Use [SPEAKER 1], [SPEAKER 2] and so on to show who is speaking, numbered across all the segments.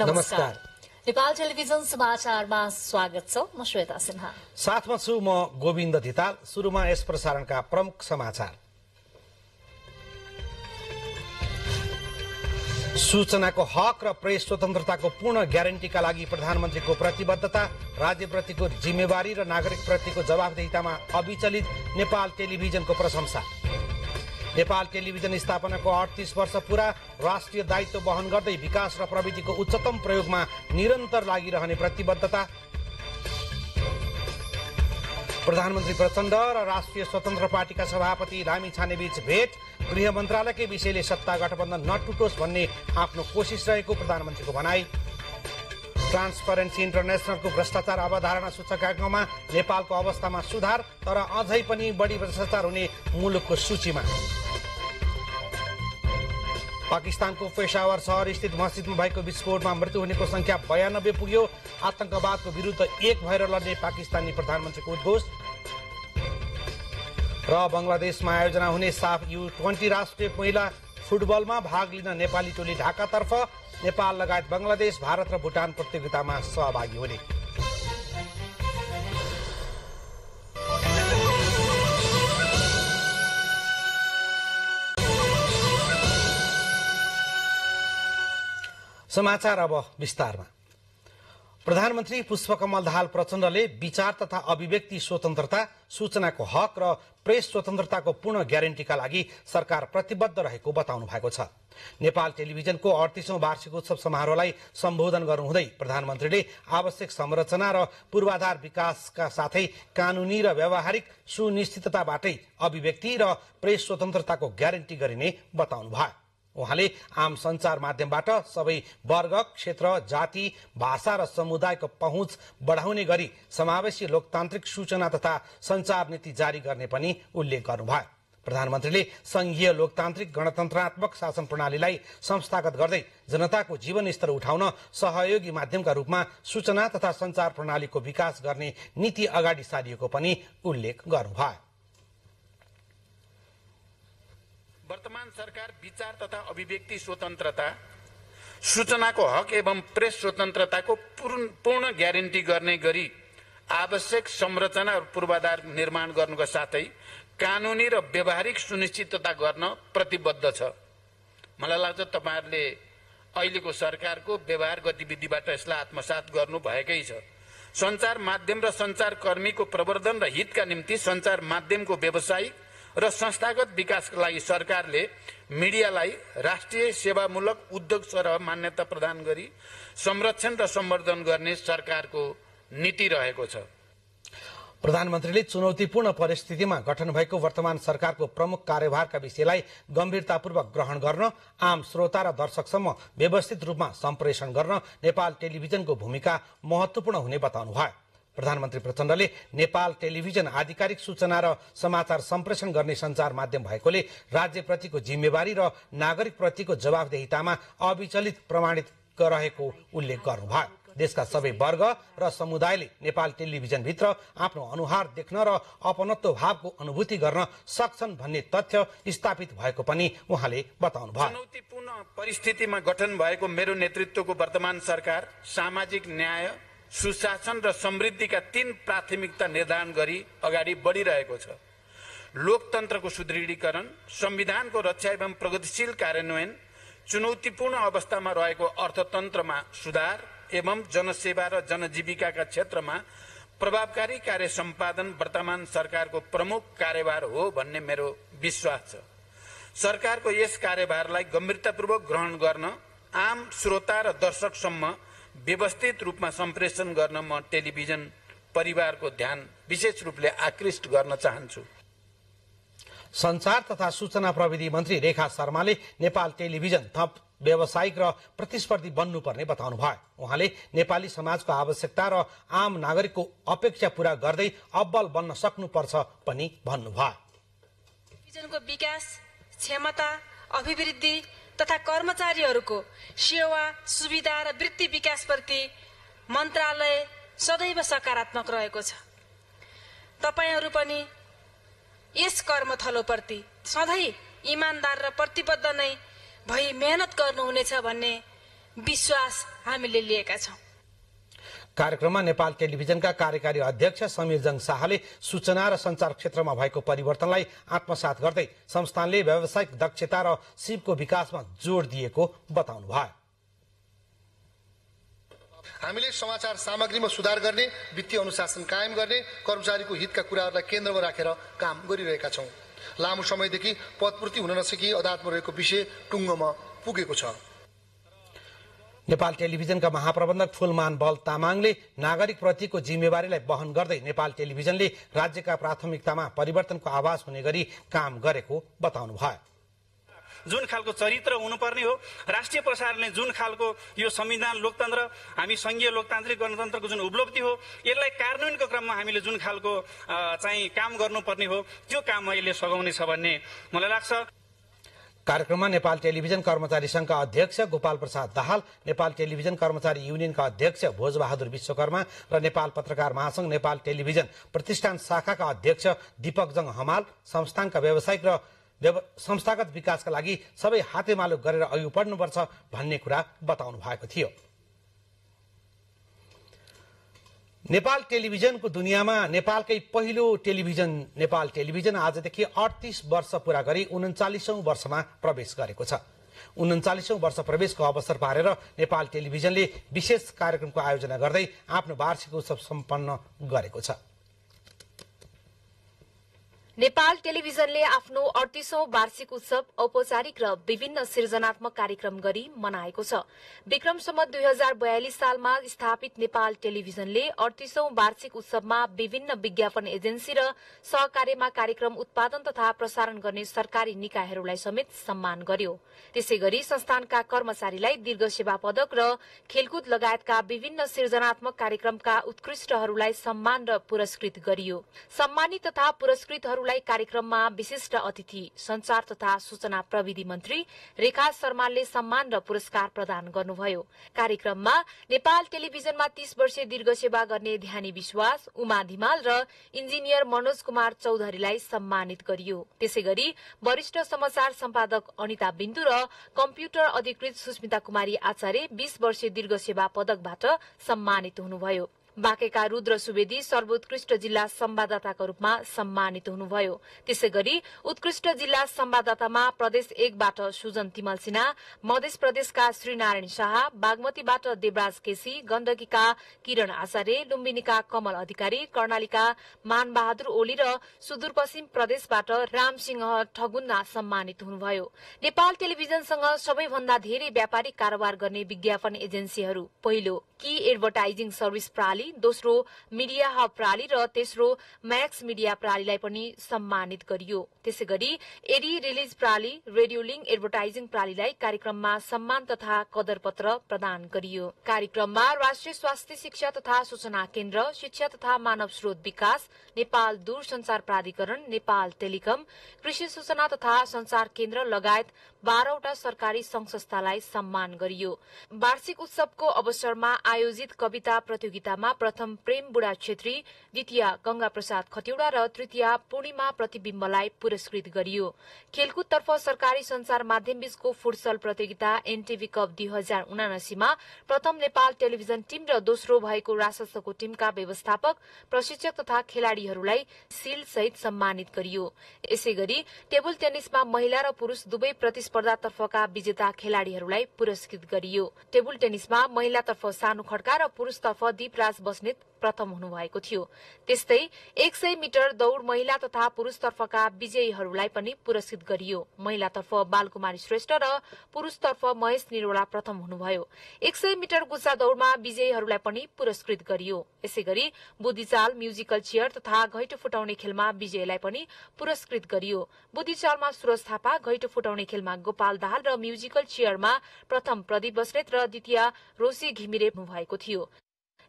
[SPEAKER 1] नमस्कार।
[SPEAKER 2] नेपाल टेलिभिजन समाचारमा स्वागत छ। म श्वेता सिन्हा
[SPEAKER 1] साथमा छु म गोविन्द धिताल। सुरुमा यस प्रसारणका प्रमुख समाचार। सूचनाको हक र प्रेस स्वतन्त्रताको पूर्ण ग्यारेन्टीका लागि प्रधानमन्त्रीको प्रतिबद्धता, राज्यप्रतिको जिम्मेवारी र नागरिकप्रतिको जवाफदेहितामा अविचलित नेपाल टेलिभिजनको प्रशंसा। नेपाल टेलिभिजन स्थापनाको 38 वर्ष पूरा, राष्ट्रिय दायित्व वहन गर्दै विकास र प्रविधिको उच्चतम प्रयोगमा निरन्तर लागिरहने प्रतिबद्धता। प्रधानमन्त्री प्रचण्ड र राष्ट्रिय स्वतन्त्र पार्टीका सभापति लामिछानेबीच भेट, गृह मन्त्रालयकै विषयले सत्ता गठबन्धन नटुटोस् भन्ने आफ्नो कोसिस रहेको प्रधानमन्त्रीको भनाई। ट्रान्सपरेन्सी इन्टरनेसनलको भ्रष्टाचार अवधारणा सूचकाङ्कमा नेपालको अवस्थामा सुधार, तर अझै पनि बढी भ्रष्टाचार हुने मुलुकको सूचीमा। पाकिस्तानको पेशावर शहर स्थित मस्जिदमा भएको विस्फोटमा मृत्यु हुनेको संख्या 92 पुग्यो। आतंकवादको विरुद्ध एक भएर लड्ने पाकिस्तानी प्रधानमन्त्रीको उद्घोष। र बंगलादेशमा आयोजना हुने साफ U20 राष्ट्रिय महिला फुटबलमा भाग लिन नेपाली टोली ढाकातर्फ। नेपाल लगायत बंगलादेश, भारत र भुटान प्रतियोगितामा सहभागी हुने। समाचार अब विस्तारमा। प्रधानमन्त्री पुष्पकमल दाहाल प्रचण्डले विचार तथा अभिव्यक्ति स्वतन्त्रता, सूचनाको हक र प्रेस स्वतन्त्रताको पूर्ण ग्यारेन्टीका लागि सरकार प्रतिबद्ध रहेको बताउनु भएको छ। नेपाल टेलिभिजनको 38औं वार्षिकोत्सव समारोहलाई सम्बोधन गर्नुहुँदै प्रधानमन्त्रीले आवश्यक संरचना र पूर्वाधार विकासका साथै कानूनी र व्यावहारिक सुनिश्चितताबाटै अभिव्यक्ति र प्रेस स्वतन्त्रताको ग्यारेन्टी गरिने बताउनु भयो। उहाँले आम सञ्चार माध्यमबाट सबै वर्ग, क्षेत्र, जाति, भाषा र समुदायको पहुँच बढाउने गरी समावेशी लोकतान्त्रिक सूचना तथा सञ्चार नीति जारी गर्ने पनि उल्लेख गर्नुभयो। प्रधानमन्त्रीले संघीय लोकतान्त्रिक गणतन्त्रात्मक शासन प्रणालीलाई संस्थागत गर्दै जनताको जीवन स्तर उठाउन सहयोगी माध्यमका रूपमा सूचना तथा सञ्चार प्रणालीको विकास गर्ने नीति अगाडि सारिएको पनि उल्लेख गर्नुभयो।
[SPEAKER 3] वर्तमान सरकार विचार तथा अभिव्यक्ति स्वतन्त्रता, सूचनाको हक एवं प्रेस स्वतन्त्रताको पूर्ण ग्यारेन्टी गर्ने गरी आवश्यक संरचना र पूर्वाधार निर्माण गर्नुका साथै कानूनी र व्यावहारिक सुनिश्चितता गर्न प्रतिबद्ध छ। मलाई लाग्छ तपाईहरुले अहिलेको सरकारको व्यवहार गतिविधिबाट यसलाई आत्मसात गर्नु भएकै छ। सञ्चार माध्यम र सञ्चारकर्मीको प्रवर्धन र हितका निम्ति सञ्चार माध्यमको व्यावसायिक र संस्थागत विकासका लागि सरकारले मिडियालाई राष्ट्रिय सेवामूलक उद्योग सरह मान्यता प्रदान गरी संरक्षण र सम्वर्धन गर्ने सरकारको नीति रहेको छ।
[SPEAKER 1] प्रधानमन्त्रीले चुनौतीपूर्ण परिस्थितिमा गठन भएको वर्तमान सरकारको प्रमुख कार्यभारका विषयलाई गम्भीरतापूर्वक ग्रहण गर्न, आम श्रोता र दर्शकसम्म व्यवस्थित रूपमा सम्प्रेषण गर्न नेपाल टेलिभिजनको भूमिका महत्वपूर्ण हुने बताउनु भयो। प्रधानमन्त्री प्रचण्डले नेपाल टेलिभिजन आधिकारिक सूचना र समाचार सम्प्रेषण गर्ने सञ्चार माध्यम भएकोले राज्यप्रतिको जिम्मेवारी र नागरिकप्रतिको जवाफदेहितामा अविचलित प्रमाणित रहेको उल्लेख गर्नुभयो। देशका सबै वर्ग र समुदायले नेपाल टेलिभिजनभित्र आफ्नो अनुहार देख्न र अपनत्व भावको अनुभूति गर्न सक्छन् भन्ने तथ्य स्थापित भएको पनि उहाँले बताउनु भयो।
[SPEAKER 3] चुनौतीपूर्ण परिस्थितिमा गठन भएको मेरो नेतृत्वको वर्तमान सरकार सामाजिक न्याय, सुशासन र समृद्धिका 3 प्राथमिकता निर्धारण गरी अगाडि बढिरहेको छ। लोकतन्त्रको सुदृढीकरण, संविधानको रक्षा एवं प्रगतिशील कार्यान्वयन, चुनौतीपूर्ण अवस्थामा रहेको अर्थतन्त्रमा सुधार एवं जनसेवा र जनजीविकाका क्षेत्रमा प्रभावकारी कार्य सम्पादन वर्तमान सरकारको प्रमुख कार्यभार हो भन्ने मेरो विश्वास छ। सरकारको यस कार्यभारलाई गम्भीरतापूर्वक ग्रहण गर्न, आम श्रोता र दर्शकसम्म व्यवस्थित रूपमा सम्प्रेषण गर्न म टेलिभिजन परिवारको ध्यान विशेष रूपले आकृष्ट गर्न चाहन्छु।
[SPEAKER 1] सञ्चार तथा सूचना प्रविधि मन्त्री रेखा शर्माले नेपाल टेलिभिजन थप व्यावसायिक र प्रतिस्पर्धी बन्नुपर्ने बताउनु भयो। उहाँले नेपाली समाजको आवश्यकता र आम नागरिकको अपेक्षा पूरा गर्दै अब्बल बन्न सक्नुपर्छ पनि भन्नुभयो।
[SPEAKER 4] टेलिभिजनको विकास, क्षमता, अभिवृद्धि तथा कर्मचारीहरूको सेवा, सुविधा र वृत्ति विकासप्रति मन्त्रालय सदैव सकारात्मक रहेको छ। तपाईहरू पनि यस कर्मथलोप्रति सधैँ इमानदार र प्रतिबद्ध नै भई मेहनत गर्नुहुनेछ भन्ने विश्वास हामीले लिएका छौं।
[SPEAKER 1] कार्यक्रममा नेपाल टेलिभिजनका कार्यकारी अध्यक्ष समीरजङ शाहले सूचना र सञ्चार क्षेत्रमा भएको परिवर्तनलाई आत्मसात गर्दै संस्थानले व्यावसायिक दक्षता र सिपको विकासमा जोड दिएको बताउनुभयो।
[SPEAKER 5] हामीले समाचार सामग्रीमा सुधार गर्ने, वित्तीय अनुशासन कायम गर्ने, कर्मचारीको हितका कुराहरूलाई केन्द्रमा राखेर काम गरिरहेका छौं। लामो समयदेखि पदपूर्ति हुन नसकी अदालतमा रहेको विषय टुङ्गोमा पुगेको छ।
[SPEAKER 1] नेपाल टेलिभिजनका महाप्रबन्धक फुलमान बल तामाङले नागरिक प्रतिको जिम्मेवारीलाई वहन गर्दै नेपाल टेलिभिजनले राज्यका प्राथमिकतामा परिवर्तनको आवाज हुने गरी काम गरेको बताउनुभयो।
[SPEAKER 6] जुन खालको चरित्र हुनुपर्ने हो, राष्ट्रिय प्रसारणले जुन खालको यो संविधान लोकतन्त्र, हामी संघीय लोकतान्त्रिक गणतन्त्रको जुन उपलब्धि हो, यसलाई कार्यान्वयनको क्रममा हामीले जुन खालको चाहिँ काम गर्नुपर्ने हो, त्यो काम अहिले सघाउने छ भन्ने मलाई लाग्छ।
[SPEAKER 1] कार्यक्रममा नेपाल टेलिभिजन कर्मचारी संघका अध्यक्ष गोपाल प्रसाद दाहाल, नेपाल टेलिभिजन कर्मचारी युनियनका अध्यक्ष भोजबहादुर विश्वकर्मा र नेपाल पत्रकार महासंघ नेपाल टेलिभिजन प्रतिष्ठान शाखाका अध्यक्ष दीपकजङ हमाल संस्थानका व्यावसायिक र संस्थागत विकासका लागि सबै हातेमालो गरेर अघि बढ्नुपर्छ भन्ने कुरा बताउनु भएको थियो। नेपाल टेलिभिजनको दुनियाँमा नेपालकै पहिलो टेलिभिजन नेपाल टेलिभिजन आजदेखि 38 वर्ष पूरा गरी 39औं वर्षमा प्रवेश गरेको छ। 39औं वर्ष प्रवेशको अवसर पारेर नेपाल टेलिभिजनले विशेष कार्यक्रमको आयोजना गर्दै आफ्नो वार्षिक उत्सव सम्पन्न गरेको छ।
[SPEAKER 7] नेपाल टेलिभिजनले आफ्नो 38औं वार्षिक उत्सव औपचारिक र विभिन्न सृजनात्मक कार्यक्रम गरी मनाएको छ। विक्रम सम्वत 2042 सालमा स्थापित नेपाल टेलिभिजनले 38औं वार्षिक उत्सवमा विभिन्न विज्ञापन एजेन्सी र सहकार्यमा कार्यक्रम उत्पादन तथा प्रसारण गर्ने सरकारी निकायहरूलाई समेत सम्मान गर्यो। त्यसैगरी संस्थानका कर्मचारीलाई दीर्घ सेवा पदक र खेलकुद लगायतका विभिन्न सृजनात्मक कार्यक्रमका उत्कृष्टहरूलाई सम्मान र पुरस्कृत गरियो। सम्मानित तथा पुरस्कृतहरूलाई कार्यक्रममा विशिष्ट अतिथि संचार तथा सूचना प्रविधि मन्त्री रेखा शर्माले सम्मान र पुरस्कार प्रदान गर्नुभयो। कार्यक्रममा नेपाल टेलिभिजनमा 30 वर्षे दीर्घ सेवा गर्ने ध्यानी विश्वास, उमा धिमाल र इन्जिनियर मनोज कुमार चौधरीलाई सम्मानित गरियो। त्यसैगरी वरिष्ठ समाचार सम्पादक अनिता बिन्दु र कम्प्युटर अधिकृत सुस्मिता कुमारी आचार्य 20 वर्षे दीर्घ सेवा पदकबाट सम्मानित हुनुभयो। बाँकेका रुद्र सुवेदी सर्वोत्कृष्ट जिल्ला संवाददाताका रूपमा सम्मानित हुनुभयो। त्यसैगरी उत्कृष्ट जिल्ला संवाददातामा प्रदेश 1 बाट सुजन तिमल सिन्हा, मध्य प्रदेशका श्रीनारायण शाह, बागमतीबाट देवराज केसी, गण्डकीका किरण आचार्य, लुम्बिनीका कमल अधिकारी, कर्णालीका मानबहादुर ओली र सुदूरपश्चिम प्रदेशबाट रामसिंह ठगुन्ना सम्मानित हुनुभयो। नेपाल टेलिभिजनसँग सबैभन्दा धेरै व्यापारिक कारोबार गर्ने विज्ञापन एजेन्सीहरू पहिलो की एडभर्टाइजिङ सर्भिस प्रणाली, दोस्रो मिडिया हब प्रणाली र तेस्रो म्याक्स मिडिया प्रणालीलाई पनि सम्मानित गरियो। त्यसैगरी एडी रिलिज प्रणाली, रेडियो लिंक एडभर्टाइजिङ प्रणालीलाई कार्यक्रममा सम्मान तथा कदर पत्र प्रदान गरियो। कार्यक्रममा राष्ट्रिय स्वास्थ्य शिक्षा तथा सूचना केन्द्र, शिक्षा तथा मानव स्रोत विकास, नेपाल दूरसञ्चार प्राधिकरण, नेपाल टेलिकम, कृषि सूचना तथा संचार केन्द्र लगायत 12 वटा सरकारी संघ संस्थालाई सम्मान गरियो। वार्षिक उत्सवको अवसरमा आयोजित कविता प्रतियोगितामा प्रथम प्रेम बुढा छेत्री, द्वितीय गंगा प्रसाद खतिवड़ा र तृतीय पूर्णिमा प्रतिबिम्बलाई पुरस्कृत गरियो। खेलकुदतर्फ सरकारी संचार माध्यम बीचको फुटसल प्रतियोगिता एनटीभी कप 2079 मा प्रथम नेपाल टेलिभिजन टिम र दोस्रो भएको राजस्वको टिमका व्यवस्थापक, प्रशिक्षक तथा खेलाड़ीहरूलाई सिल्ड सहित सम्मानित गरियो। यसैगरी टेबल टेनिसमा महिला र पुरूष दुवै प्रतिस्पर्धातर्फका विजेता खेलाड़ीहरूलाई पुरस्कृत गरियो। टेबल टेनिसमा महिलातर्फ सानु खड्का र पुरूषतर्फ दीपराज बस्नेत प्रथम हुनुभएको थियो। त्यस्तै 100 मिटर दौड़ महिला तथा पुरूषतर्फका विजयीहरूलाई पनि पुरस्कृत गरियो। महिलातर्फ बालकुमारी श्रेष्ठ र पुरूषतर्फ महेश निरोला प्रथम हुनुभयो। 100 मिटर गुच्चा दौड़मा विजयीहरूलाई पनि पुरस्कृत गरियो। यसैगरी बुद्धिचाल, म्युजिकल चेयर तथा घैँटो फुटाउने खेलमा विजयीलाई पनि पुरस्कृत गरियो। बुद्धिचालमा सुरज थापा, घैँटो फुटाउने खेलमा गोपाल दाहाल र म्युजिकल चेयरमा प्रथम प्रदीप बस्नेत र द्वितीय रोशी घिमिरे हुनुभएको थियो।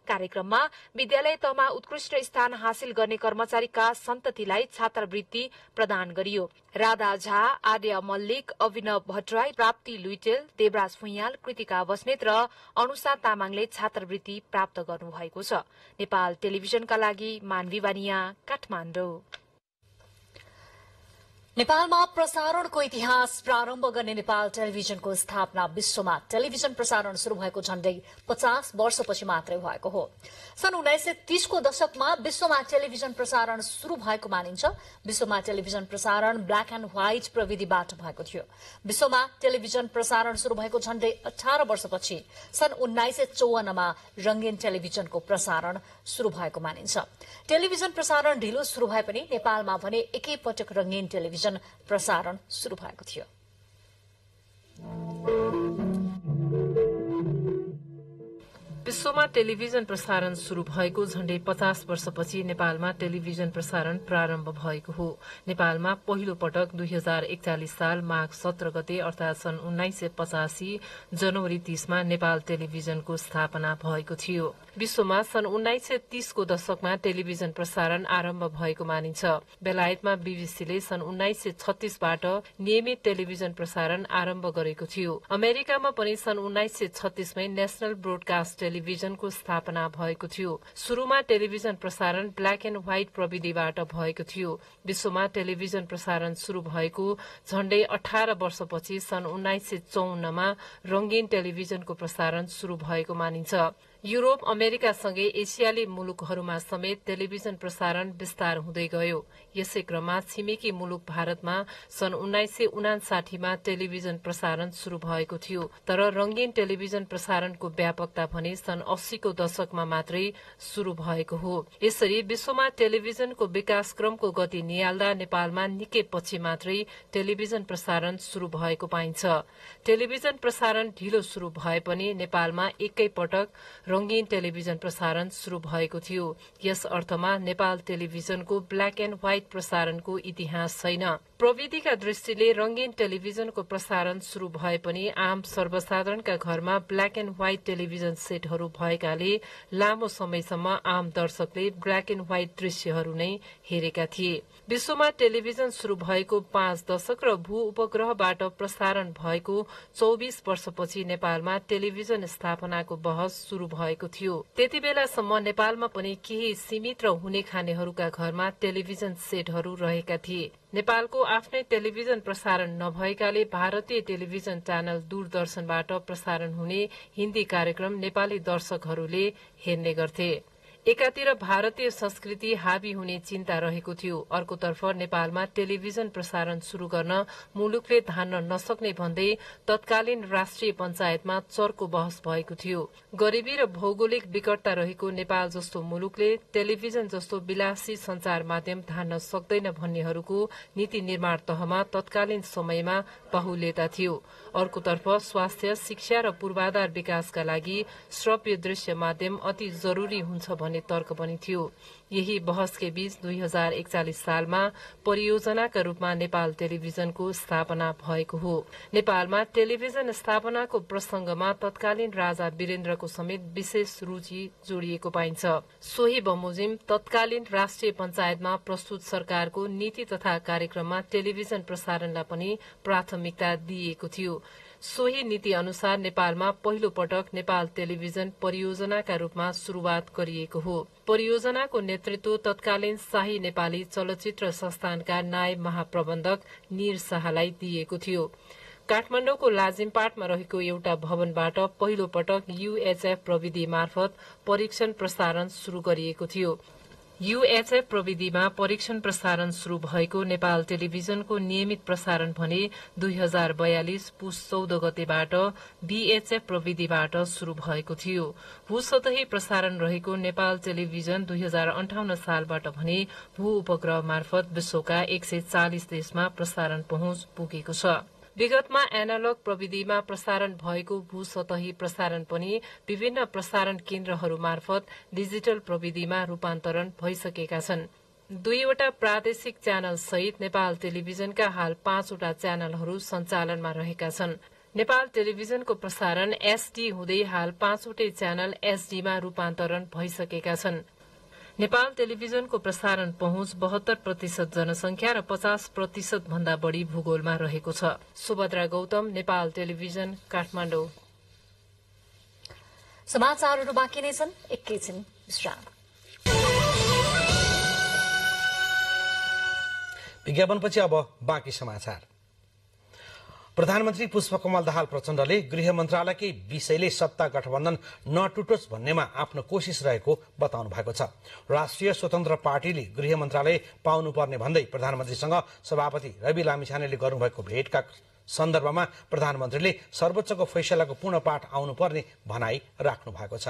[SPEAKER 7] कार्यक्रममा विद्यालय तहमा उत्कृष्ट स्थान हासिल गर्ने कर्मचारीका सन्ततिलाई छात्रवृत्ति प्रदान गरियो। राधा झा, आर्य मल्लिक, अभिनव भट्टराई, प्राप्ति लुइटेल, देवराज फुइयाल, कृतिका बस्नेत र अनुषा तामाङले छात्रवृत्ति प्राप्त गर्नुभएको छ। नेपाल टेलिभिजनका लागि मानवी बानिया, काठमाडौँ।
[SPEAKER 2] नेपालमा प्रसारणको इतिहास प्रारम्भ गर्ने नेपाल टेलिभिजनको स्थापना विश्वमा टेलिभिजन प्रसारण शुरू भएको झण्डै 50 वर्षपछि मात्रै भएको हो। सन् 1930 को दशकमा विश्वमा टेलिभिजन प्रसारण शुरू भएको मानिन्छ। विश्वमा टेलिभिजन प्रसारण ब्ल्याक एण्ड व्हाइट प्रविधिबाट भएको थियो। विश्वमा टेलिभिजन प्रसारण शुरू भएको झण्डै 18 वर्षपछि सन् 1954 मा रंगीन टेलिभिजनको प्रसारण शुरू भएको मानिन्छ। टेलिभिजन प्रसारण ढिलो शुरू भए पनि नेपालमा भने एकैपटक रंगीन टेलिभिजन प्रसारण शुरू भएको थियो।
[SPEAKER 8] विश्वमा टेलिभिजन प्रसारण शुरू भएको झण्डै 50 वर्षपछि नेपालमा टेलिभिजन प्रसारण प्रारम्भ भएको हो। नेपालमा पहिलो पटक 2041 साल माघ 17 गते अर्थात सन् 1985 जनवरी 30 मा नेपाल टेलिभिजनको स्थापना भएको थियो। विश्वमा सन् 1930 को दशकमा टेलिभिजन प्रसारण आरम्भ भएको मानिन्छ। बेलायतमा बीबीसीले सन् 1936 बाट नियमित टेलिभिजन प्रसारण आरम्भ गरेको थियो। अमेरिकामा पनि सन् 1936 मै नेशनल ब्रोडकास्ट टेलिभिजनको स्थापना भएको थियो। शुरूमा टेलिभिजन प्रसारण ब्ल्याक एण्ड व्हाइट प्रविधिबाट भएको थियो। विश्वमा टेलिभिजन प्रसारण शुरू भएको झण्डै 18 वर्षपछि सन् 1954 मा रंगीन टेलिभिजनको प्रसारण शुरू भएको मानिन्छ। यूरोप अमेरिकासँगै एसियाली मुलुकहरूमा समेत टेलिभिजन प्रसारण विस्तार हुँदै गयो। यसै क्रममा छिमेकी मुलुक भारतमा सन् 1959 मा टेलिभिजन प्रसारण शुरू भएको थियो। तर रंगीन टेलिभिजन प्रसारणको व्यापकता भने सन् 80 को दशकमा मात्रै शुरू भएको हो। यसरी विश्वमा टेलिभिजनको विकास क्रमको गति निहाल्दा नेपालमा निकै पछि मात्रै टेलिभिजन प्रसारण शुरू भएको पाइन्छ। टेलिभिजन प्रसारण ढिलो शुरू भए पनि नेपालमा एकै पटक रंगीन टेलिभिजन प्रसारण शुरू भएको थियो। यस अर्थमा नेपाल टेलिभिजनको ब्ल्याक एण्ड व्हाइट प्रसारणको इतिहास छैन। प्रविधिका दृष्टिले रंगीन टेलिभिजनको प्रसारण शुरू भए पनि आम सर्वसाधारणका घरमा ब्ल्याक एण्ड व्हाइट टेलिभिजन सेटहरू भएकाले लामो समयसम्म आम दर्शकले ब्ल्याक एण्ड व्हाइट दृश्यहरू नै हेरेका थिए। विश्वमा टेलिभिजन शुरू भएको 5 दशक र भू उपग्रहबाट प्रसारण भएको 24 वर्षपछि नेपालमा टेलिभिजन स्थापनाको बहस शुरू भएको थियो। त्यति बेलासम्म नेपालमा पनि केही सीमित र हुने खानेहरूका घरमा टेलिभिजन सेटहरू रहेका थिए। नेपालको आफ्नै टेलिभिजन प्रसारण नभएकाले भारतीय टेलिभिजन च्यानल दूरदर्शनबाट प्रसारण हुने हिन्दी कार्यक्रम नेपाली दर्शकहरूले हेर्ने गर्थे। एकातिर भारतीय संस्कृति हावी हुने चिन्ता रहेको थियो, अर्कोतर्फ नेपालमा टेलिभिजन प्रसारण शुरू गर्न मुलुकले धान्न नसक्ने भन्दै तत्कालीन राष्ट्रिय पञ्चायतमा चर्को बहस भएको थियो। गरिबी र भौगोलिक विकटता रहेको नेपाल जस्तो मुलुकले टेलिभिजन जस्तो विलासी संचार माध्यम धान्न सक्दैन भन्नेहरूको नीति निर्माण तहमा तत्कालीन समयमा बाहुल्यता थियो। अर्कोतर्फ स्वास्थ्य, शिक्षा र पूर्वाधार विकासका लागि श्रव्य दृश्य माध्यम अति जरूरी हुन्छ भन्ने तर्क पनि थियो। यही बहसकै बीच 2041 सालमा परियोजनाका रूपमा नेपाल टेलिभिजनको स्थापना भएको हो। नेपालमा टेलिभिजन स्थापनाको प्रसंगमा तत्कालीन राजा वीरेन्द्रको समेत विशेष रुचि जोडिएको पाइन्छ। सोही बमोजिम तत्कालीन राष्ट्रिय पञ्चायतमा प्रस्तुत सरकारको नीति तथा कार्यक्रममा टेलिभिजन प्रसारणलाई पनि प्राथमिकता दिइएको थियो। सोही नीति अनुसार नेपालमा पहिलो पटक नेपाल टेलिभिजन परियोजनाका रूपमा शुरूआत गरिएको हो। परियोजनाको नेतृत्व तत्कालीन शाही नेपाली चलचित्र संस्थानका नायब महाप्रबन्धक निर शाहलाई दिएको थियो। काठमाडौँको लाजिमपाटमा रहेको एउटा भवनबाट पहिलो पटक UHF प्रविधि मार्फत परीक्षण प्रसारण शुरू गरिएको थियो। UHF प्रविधिमा परीक्षण प्रसारण शुरू भएको नेपाल टेलिभिजनको नियमित प्रसारण भने 2042 पुस 14 गतेबाट BHF प्रविधिबाट शुरू भएको थियो। भूसतही प्रसारण रहेको नेपाल टेलिभिजन 2058 सालबाट भने भू उपग्रह मार्फत विश्वका 140 देशमा प्रसारण पहुँच पुगेको छ। विगतमा एनालग प्रविधिमा प्रसारण भएको भूसतही प्रसारण पनि विभिन्न प्रसारण केन्द्रहरू मार्फत डिजिटल प्रविधिमा रूपान्तरण भइसकेका छन्। 2वटा प्रादेशिक च्यानल सहित नेपाल टेलिभिजनका हाल 5वटा च्यानलहरू सञ्चालनमा रहेका छन्। नेपाल टेलिभिजनको प्रसारण SD हुँदै हाल 5वटै च्यानल SD मा रूपान्तरण भइसकेका छन्। नेपाल टेलिभिजनको प्रसारण पहुँच 72% जनसंख्या र 50% भन्दा बढ़ी भूगोलमा रहेको छ। सुभद्रा गौतम, नेपाल टेलिभिजन, काठमाडौँ।
[SPEAKER 2] समाचारहरू बाँकी नै छन्, एकैछिन विश्राम।
[SPEAKER 1] विज्ञापनपछि अब बाँकी समाचार। प्रधानमन्त्री पुष्पकमल दाहाल प्रचण्डले गृह मन्त्रालयकै विषयले सत्ता गठबन्धन नटुटोस् भन्नेमा आफ्नो कोशिश रहेको बताउनु भएको छ। राष्ट्रिय स्वतन्त्र पार्टीले गृह मन्त्रालय पाउनुपर्ने भन्दै प्रधानमन्त्रीसँग सभापति रवि लामिछानेले गर्नुभएको भेटका सन्दर्भमा प्रधानमन्त्रीले सर्वोच्चको फैसलाको पूर्ण पाठ आउनुपर्ने भनाई राख्नु भएको छ।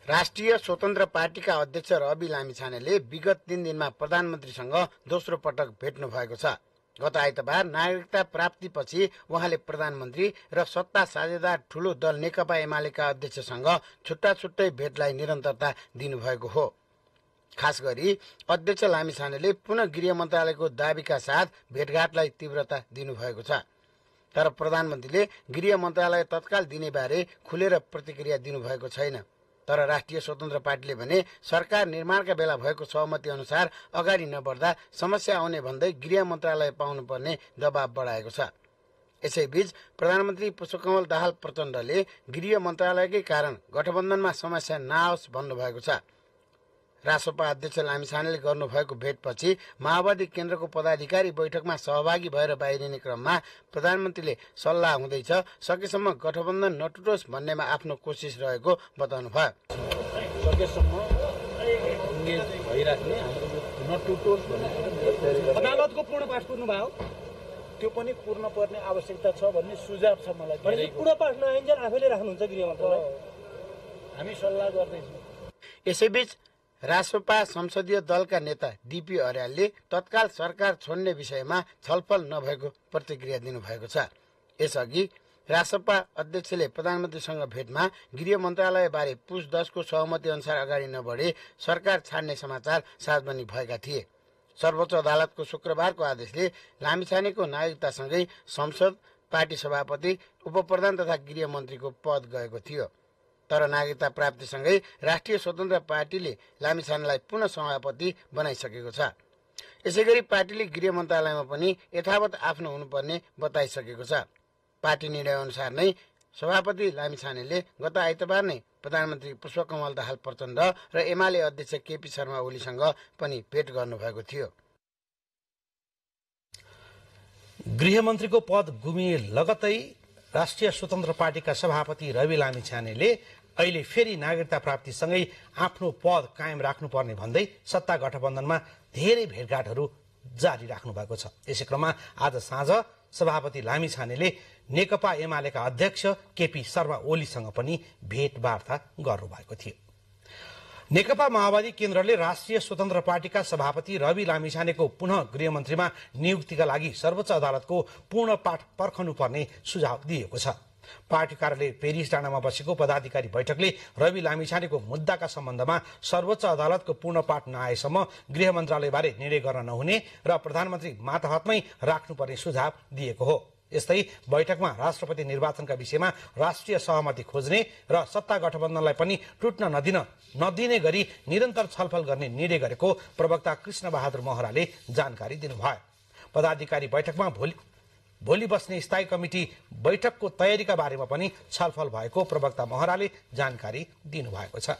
[SPEAKER 9] राष्ट्रिय स्वतन्त्र पार्टीका अध्यक्ष रवि लामिछानेले विगत 3 दिनमा प्रधानमन्त्रीसँग दोस्रो पटक भेट्नु भएको छ। गत आइतबार नागरिकता प्राप्तिपछि उहाँले प्रधानमन्त्री र सत्ता साझेदार ठूलो दल नेकपा एमालेका अध्यक्षसँग छुट्टा छुट्टै भेटलाई निरन्तरता दिनुभएको हो। खास गरी अध्यक्ष लामिछानेले पुनः गृह मन्त्रालयको दाबीका साथ भेटघाटलाई तीव्रता दिनुभएको छ। तर प्रधानमन्त्रीले गृह मन्त्रालय तत्काल दिने बारे खुलेर प्रतिक्रिया दिनुभएको छैन। तर राष्ट्रिय स्वतन्त्र पार्टीले भने सरकार निर्माणका बेला भएको सहमति अनुसार अगाडि नबढ्दा समस्या आउने भन्दै गृह मन्त्रालय पाउनुपर्ने दबाव बढाएको छ। यसैबीच प्रधानमन्त्री पुष्पकमल दाहाल प्रचण्डले गृह मन्त्रालयकै कारण गठबन्धनमा समस्या नआओस् भन्नुभएको छ। रासपा अध्यक्ष लामिछानेले गर्नुभएको भेटपछि माओवादी केन्द्रको पदाधिकारी बैठकमा सहभागी भएर बाहिरिने क्रममा प्रधानमन्त्रीले सल्लाह हुँदैछ सकेसम्म गठबन्धन नटुटोस् भन्नेमा आफ्नो कोसिस रहेको बताउनु भयो।
[SPEAKER 10] सकेसम्म भइराख्ने हाम्रो नटुटोस् भन्ने अदालतको पूर्ण पाठ पुर्नु भयो, त्यो पनि पूर्ण पर्ने आवश्यकता छ भन्ने सुझाव छ मलाई। पूर्ण पाठ नआइन्जेल आफैले राख्नुहुन्छ गृह मन्त्रालय, हामी सल्लाह गर्दैछौँ।
[SPEAKER 9] यसैबीच रासपा संसदीय दलका नेता डीपी अर्यालले तत्काल सरकार छोड्ने विषयमा छलफल नभएको प्रतिक्रिया दिनुभएको छ। यसअघि रासपा अध्यक्षले प्रधानमन्त्रीसँग भेटमा गृह मन्त्रालय बारे पुस 10 को सहमति अनुसार अगाडि नबढे सरकार छाड्ने समाचार सार्वजनिक भएका थिए। सर्वोच्च अदालतको शुक्रबारको आदेशले लामिछानेको नागरिकतासँगै संसद, पार्टी सभापति, उपप्रधान तथा गृह मन्त्रीको पद गएको थियो। तर नागरिकता प्राप्तिसँगै राष्ट्रिय स्वतन्त्र पार्टीले लामिछानेलाई पुनः सभापति बनाइसकेको छ। यसैगरी पार्टीले गृह मन्त्रालयमा पनि यथावत आफ्नो हुनुपर्ने बताइसकेको छ। पार्टी निर्णय अनुसार नै सभापति लामिछानेले गत आइतबार नै प्रधानमन्त्री पुष्पकमल दाहाल प्रचण्ड र एमाले अध्यक्ष केपी शर्मा ओलीसँग पनि भेट गर्नुभएको थियो।
[SPEAKER 1] गृहमन्त्रीको पद गुमिए लगत्तै राष्ट्रिय स्वतन्त्र पार्टीका सभापति रवि लामिछानेले अहिले फेरि नागरिकता प्राप्तिसँगै आफ्नो पद कायम राख्नुपर्ने भन्दै सत्ता गठबन्धनमा धेरै भेटघाटहरू जारी राख्नु भएको छ। यसै क्रममा आज साँझ सभापति लामिछानेले नेकपा एमालेका अध्यक्ष केपी शर्मा ओलीसँग पनि भेटवार्ता गर्नुभएको थियो। नेकपा माओवादी केन्द्रले राष्ट्रिय स्वतन्त्र पार्टीका सभापति रवि लामिछानेको पुनः गृहमन्त्रीमा नियुक्तिका लागि सर्वोच्च अदालतको पूर्ण पाठ पर्खनुपर्ने सुझाव दिएको छ। पार्टी कार्यालय पेरिस डाँडामा बसेको पदाधिकारी बैठकले रवि लामिछानेको मुद्दाका सम्बन्धमा सर्वोच्च अदालतको पूर्ण पाठ नआएसम्म गृह मन्त्रालयबारे निर्णय गर्न नहुने र प्रधानमन्त्री मातहतमै राख्नुपर्ने सुझाव दिएको हो। यस्तै बैठकमा राष्ट्रपति निर्वाचनका विषयमा राष्ट्रिय सहमति खोज्ने र सत्ता गठबन्धनलाई पनि टुट्न नदिने गरी निरन्तर छलफल गर्ने निर्णय गरेको प्रवक्ता कृष्ण बहादुर महराले जानकारी दिनुभयो। पदाधिकारी बैठकमा भोलि बस्ने स्थायी कमिटी बैठकको तयारीका बारेमा पनि छलफल भएको प्रवक्ता महराले जानकारी दिनुभएको छ।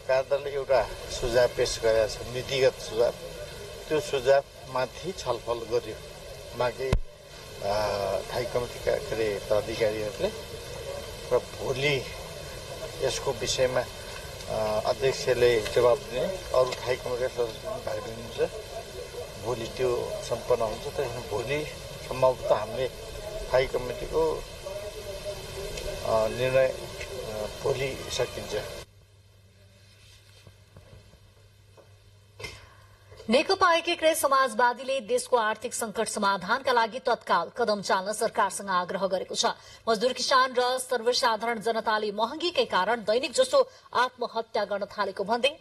[SPEAKER 11] कार्यालयले एउटा सुझाव पेश गरेका छ, नीतिगत सुझाव। त्यो सुझाव माथि छलफल गर्यो। बाँकी स्थायी कमिटीका पदाधिकारीहरूले र भोलि यसको विषयमा अध्यक्षले जवाब दिने, अरू स्थायी कमिटीका सदस्यले भाग लिनुहुन्छ। भोलि त्यो सम्पन्न हुन्छ। त्यसमा भोलि सम्भवतः हामीले स्थायी कमिटीको निर्णय भोलि सकिन्छ।
[SPEAKER 2] नेकपा एकीकृत समाजवादीले देशको आर्थिक संकट समाधानका लागि तत्काल कदम चाल्न सरकारसँग आग्रह गरेको छ। मजदूर, किसान र सर्वसाधारण जनताले महँगीकै कारण दैनिक जसो आत्महत्या गर्न थालेको भन्दै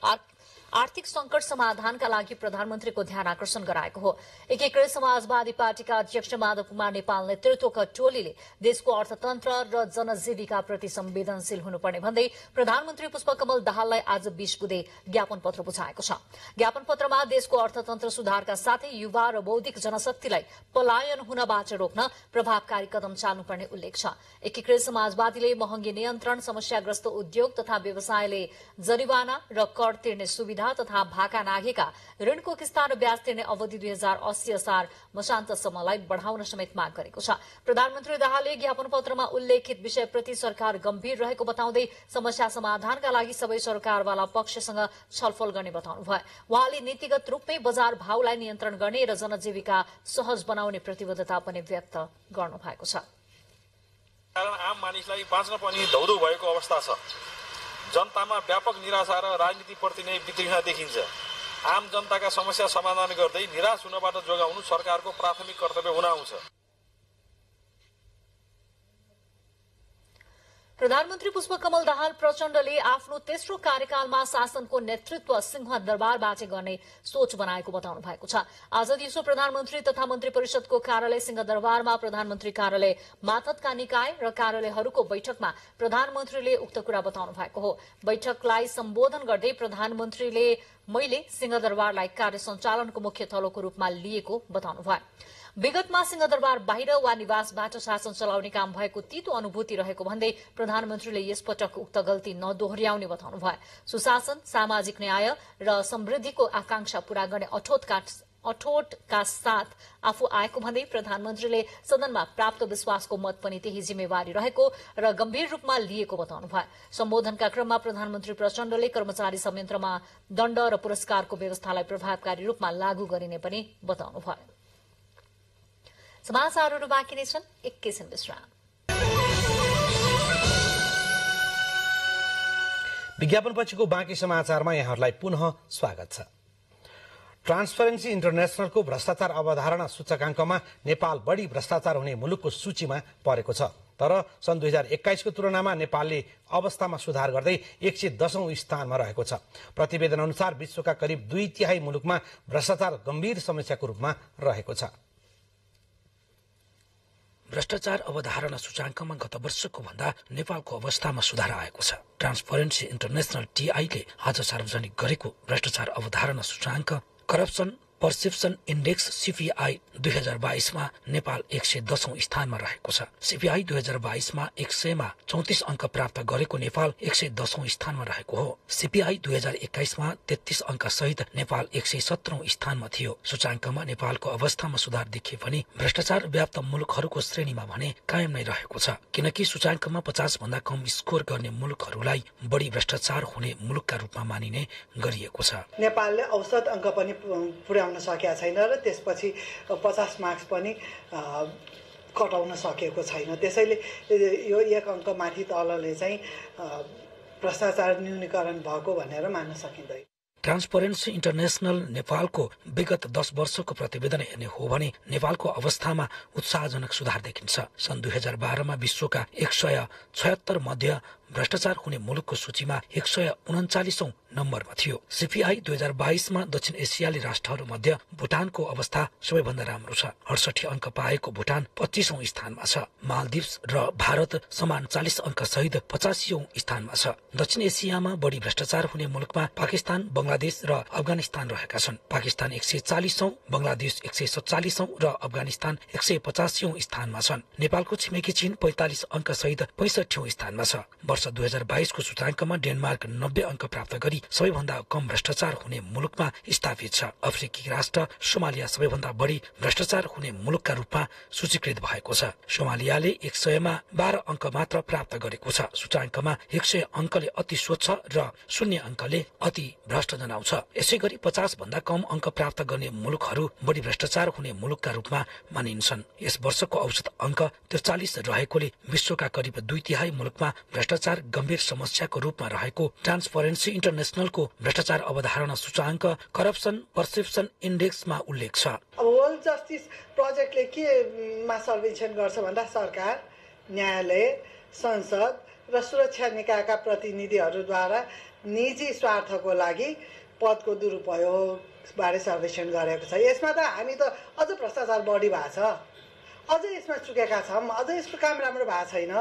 [SPEAKER 2] आर्थिक संकट समाधानका लागि प्रधानमन्त्रीको ध्यान आकर्षण गराएको हो। एकीकृत समाजवादी पार्टीका अध्यक्ष माधव कुमार नेपाल नेतृत्वका टोलीले देशको अर्थतन्त्र र जनजीविका प्रति संवेदनशील हुनुपर्ने भन्दै प्रधानमन्त्री पुष्पकमल दाहाललाई आज 20 बुँदे ज्ञापन पत्र बुझाएको छ। ज्ञापन पत्रमा देशको अर्थतन्त्र सुधारका साथै युवा र बौद्धिक जनशक्तिलाई पलायन हुनबाट रोक्न प्रभावकारी कदम चाल्नुपर्ने उल्लेख छ। एकीकृत समाजवादीले महँगी नियन्त्रण, समस्याग्रस्त उद्योग तथा व्यवसायले जरिवाना र कर तिर्ने सुविधा तथा भाका नाघेका ऋणको किस्ता र ब्याज तिर्ने अवधि 2080 असार मसान्तसम्मलाई बढ़ाउन समेत माग गरेको छ। प्रधानमन्त्री दाहालले ज्ञापन पत्रमा उल्लेखित विषयप्रति सरकार गम्भीर रहेको बताउँदै समस्या समाधानका लागि सबै सरकारवाला पक्षसँग छलफल गर्ने बताउनुभयो। उहाँले नीतिगत रूपमै बजार भावलाई नियन्त्रण गर्ने र जनजीविका सहज बनाउने प्रतिबद्धता पनि व्यक्त गर्नु भएको छ।
[SPEAKER 12] कारण आम मानिसलाई बाँच्न पनि धौधौ भएको अवस्था छ। जनतामा व्यापक निराशा र राजनीतिप्रति नै वितृष्णा देखिन्छ। आम जनताका समस्या समाधान गर्दै निराश हुनबाट जोगाउनु सरकारको प्राथमिक कर्तव्य हुन आउँछ।
[SPEAKER 2] प्रधानमन्त्री पुष्पकमल दाहाल प्रचण्डले आफ्नो तेस्रो कार्यकालमा शासनको नेतृत्व सिंहदरबारबाट गर्ने सोच बनाएको बताउनु भएको छ। आज दिउँसो प्रधानमन्त्री तथा मन्त्री परिषदको कार्यालय सिंहदरबारमा प्रधानमन्त्री कार्यालय मातहतका निकाय र कार्यालयहरूको बैठकमा प्रधानमन्त्रीले उक्त कुरा बताउनु भएको हो। बैठकलाई सम्बोधन गर्दै प्रधानमन्त्रीले मैले सिंहदरबारलाई कार्य सञ्चालनको मुख्य थलोको रूपमा लिएको बताउनुभयो। विगतमा सिंहदरबार बाहिर वा निवासबाट शासन चलाउने काम भएको तीतो अनुभूति रहेको भन्दै प्रधानमन्त्रीले यसपटक उक्त गल्ती नदोहोर्याउने बताउनुभयो। सुशासन, सामाजिक न्याय र समृद्धिको आकांक्षा पूरा गर्ने अठोटका साथ आफू आएको भन्दै प्रधानमन्त्रीले सदनमा प्राप्त विश्वासको मत पनि त्यही जिम्मेवारी रहेको र गम्भीर रूपमा लिएको बताउनुभयो। सम्बोधनका क्रममा प्रधानमन्त्री प्रचण्डले कर्मचारी संयन्त्रमा दण्ड र पुरस्कारको व्यवस्थालाई प्रभावकारी रूपमा लागू गरिने पनि बताउनुभयो। समाचारहरू बाँकी नै छन्, एकैछिन विश्राम।
[SPEAKER 1] विज्ञापनपछिको बाँकी समाचारमा यहाँहरूलाई पुनः स्वागत छ। ट्रान्सपरेन्सी इन्टरनेशनलको भ्रष्टाचार अवधारणा सूचकाङ्कमा नेपाल बढी भ्रष्टाचार हुने मुलुकको सूचीमा परेको छ। तर सन् 2021 को तुलनामा नेपालले अवस्थामा सुधार गर्दै 110औं स्थानमा रहेको छ। प्रतिवेदन अनुसार विश्वका करिब 2/3 मुलुकमा भ्रष्टाचार गम्भीर समस्याको रूपमा रहेको छ।
[SPEAKER 13] भ्रष्टाचार अवधारणा सूचाङ्कमा गत वर्षको भन्दा नेपालको अवस्थामा सुधार आएको छ। ट्रान्सपरेन्सी इन्टरनेशनल टीआईले आज सार्वजनिक गरेको भ्रष्टाचार अवधारणा सूचाङ्क करप्सन पर्सेप्सन इन्डेक्स सीपीआई 2022 मा नेपाल 110औं स्थानमा रहेको छ। सीपीआई 2022 मा 100 मा 34 अंक प्राप्त गरेको नेपाल 110औं स्थानमा रहेको हो। सीपीआई 2021 मा 33 अंक सहित नेपाल 117औं स्थानमा थियो। सूचाङ्कमा नेपालको अवस्थामा सुधार देखिए पनि भ्रष्टाचार व्याप्त मुलुकहरूको श्रेणीमा भने कायम नै रहेको छ, किनकि सूचाङ्कमा 50 भन्दा कम स्कोर गर्ने मुलुकहरूलाई बढी भ्रष्टाचार हुने मुलुकका रूपमा मानिने गरिएको छ।
[SPEAKER 14] नेपालले औसत अंक पनि पुर्याउन सकेका छैन र त्यसपछि 50 मार्क्स पनि कटाउन सकेको छैन। त्यसैले यो 1 अंक माथि तलले चाहिँ भ्रष्टाचार न्यूनीकरण भएको भनेर मान्न सकिँदैन।
[SPEAKER 13] ट्रान्सपरेन्सी इन्टरनेशनल नेपालको विगत 10 वर्षको प्रतिवेदन हेर्ने हो भने नेपालको अवस्थामा उत्साहजनक सुधार देखिन्छ। सन् 2012 मा विश्वका 176 मध्ये भ्रष्टाचार हुने मुलुकको सूचीमा 139औं नम्बरमा थियो। सीपीआई 2022 मा दक्षिण एसियाली राष्ट्रहरू मध्ये भुटानको अवस्था सबैभन्दा राम्रो छ। 68 अंक पाएको भुटान 25औं स्थानमा छ। मालदिप्स र भारत समान 40 अंक सहित 85औं स्थानमा छ। दक्षिण एसियामा बढी भ्रष्टाचार हुने मुलुकमा पाकिस्तान, बंगलादेश र अफगानिस्तान रहेका छन्। पाकिस्तान 140औं, बंगलादेश 147औं र अफगानिस्तान 185औं स्थानमा छन्। नेपालको छिमेकी चीन 45 अंक सहित 65औं स्थानमा छ। वर्ष 2022 को सूचाङ्कमा डेनमार्क 90 अंक प्राप्त गरी सबैभन्दा कम भ्रष्टाचार हुने मुलुकमा स्थापित छ। अफ्रिकी राष्ट्र सोमालिया सबैभन्दा बढी भ्रष्टाचार हुने मुलुकका रूपमा सूचीकृत भएको छ। सोमालियाले 100 मा 12 अंक मात्र प्राप्त गरेको छ। सूचाङ्कमा 100 अंकले अति स्वच्छ र 0 अंकले अति भ्रष्ट जनाउँछ। यसैगरी 50 भन्दा कम अंक प्राप्त गर्ने मुलुकहरू बढी भ्रष्टाचार हुने मुलुकका रूपमा मानिन्छन्। यस वर्षको औसत अंक 43 रहेकोले विश्वका करिब 2/3 मुलुकमा भ्रष्टाचार गम्भीर समस्याको रूपमा रहेको ट्रान्सपरेन्सी इन्टरनेशनलको भ्रष्टाचार अवधारणा सूचाङ्क करप्सन पर्सेप्सन इन्डेक्समा उल्लेख छ।
[SPEAKER 14] अब वर्ल्ड जस्टिस प्रोजेक्टले केमा सर्वेक्षण गर्छ भन्दा सरकार, न्यायालय, संसद र सुरक्षा निकायका प्रतिनिधिहरूद्वारा निजी स्वार्थको लागि पदको दुरुपयोगबारे सर्वेक्षण गरेको छ। यसमा त हामी त अझ भ्रष्टाचार बढी भएको छ, अझै यसमा चुकेका छौँ, अझै यसको काम राम्रो भएको छैन